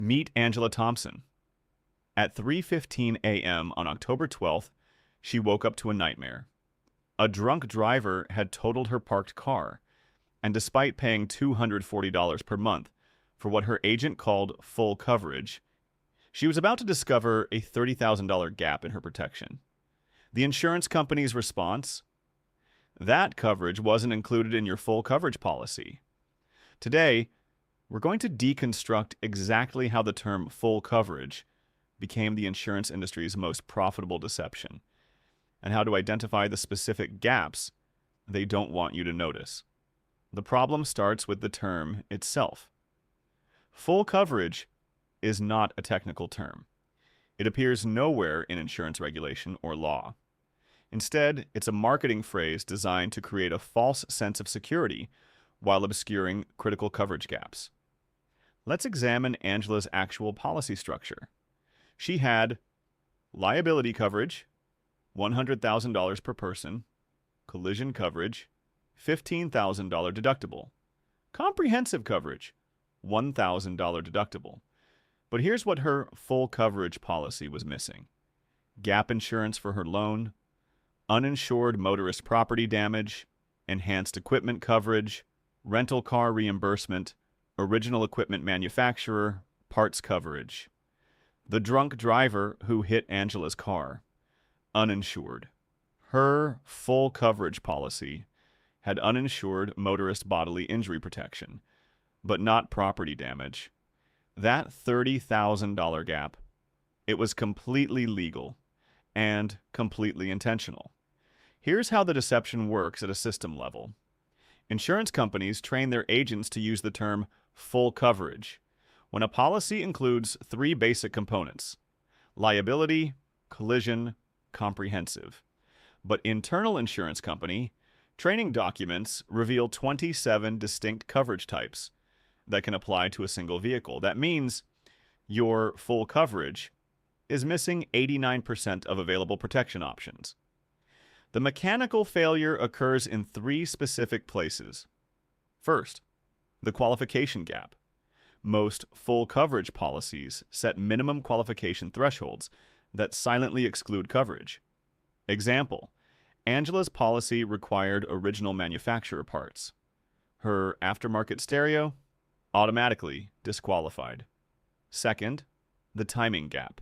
Meet Angela Thompson. At 3:15 a.m. on October 12th, she woke up to a nightmare. A drunk driver had totaled her parked car, and despite paying $240 per month for what her agent called full coverage, she was about to discover a $30,000 gap in her protection. The insurance company's response? That coverage wasn't included in your full coverage policy. Today, we're going to deconstruct exactly how the term full coverage became the insurance industry's most profitable deception, and how to identify the specific gaps they don't want you to notice. The problem starts with the term itself. Full coverage is not a technical term. It appears nowhere in insurance regulation or law. Instead, it's a marketing phrase designed to create a false sense of security while obscuring critical coverage gaps. Let's examine Angela's actual policy structure. She had liability coverage, $100,000 per person, collision coverage, $15,000 deductible, comprehensive coverage, $1,000 deductible. But here's what her full coverage policy was missing: gap insurance for her loan, uninsured motorist property damage, enhanced equipment coverage, rental car reimbursement, original equipment manufacturer, parts coverage. The drunk driver who hit Angela's car, uninsured. Her full coverage policy had uninsured motorist bodily injury protection, but not property damage. That $30,000 gap, it was completely legal and completely intentional. Here's how the deception works at a system level. Insurance companies train their agents to use the term full coverage when a policy includes three basic components: liability, collision, comprehensive. But internal insurance company training documents reveal 27 distinct coverage types that can apply to a single vehicle. That means your full coverage is missing 89% of available protection options. The mechanical failure occurs in three specific places. First, the qualification gap. Most full coverage policies set minimum qualification thresholds that silently exclude coverage. Example, Angela's policy required original manufacturer parts. Her aftermarket stereo, automatically disqualified. Second, the timing gap.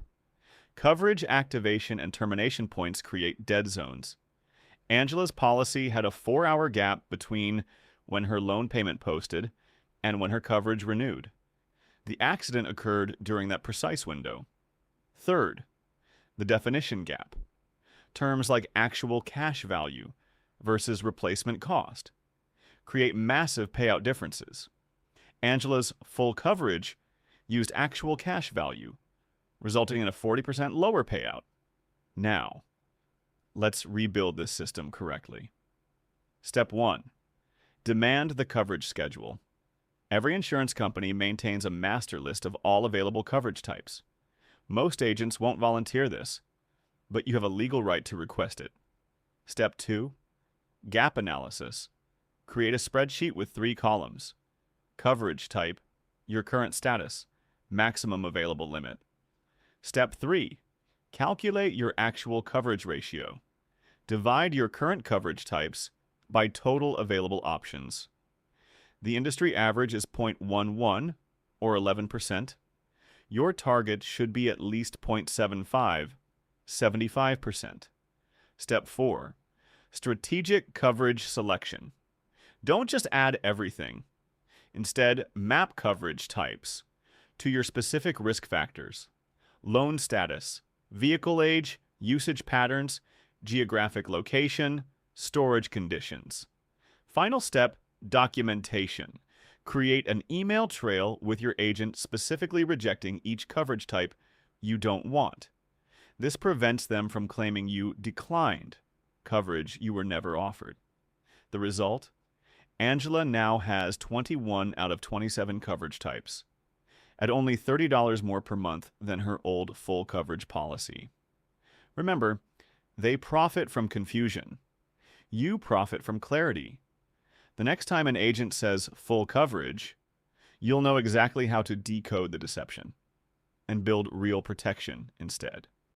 Coverage activation and termination points create dead zones. Angela's policy had a 4-hour gap between when her loan payment posted and when her coverage renewed. The accident occurred during that precise window. Third, the definition gap. Terms like actual cash value versus replacement cost create massive payout differences. Angela's full coverage used actual cash value, resulting in a 40% lower payout. Now, let's rebuild this system correctly. Step 1. Demand the coverage schedule. Every insurance company maintains a master list of all available coverage types. Most agents won't volunteer this, but you have a legal right to request it. Step 2. Gap analysis. Create a spreadsheet with 3 columns. Coverage type, your current status, maximum available limit. Step 3. Calculate your actual coverage ratio. Divide your current coverage types by total available options. The industry average is 0.11, or 11%. Your target should be at least 0.75, 75%. Step 4. Strategic coverage selection. Don't just add everything. Instead, map coverage types to your specific risk factors: loan status, vehicle age, usage patterns, geographic location, storage conditions. Final step, documentation. Create an email trail with your agent specifically rejecting each coverage type you don't want. This prevents them from claiming you declined coverage you were never offered. The result? Angela now has 21 out of 27 coverage types, at only $30 more per month than her old full coverage policy. Remember, they profit from confusion. You profit from clarity. The next time an agent says full coverage, you'll know exactly how to decode the deception. and build real protection instead.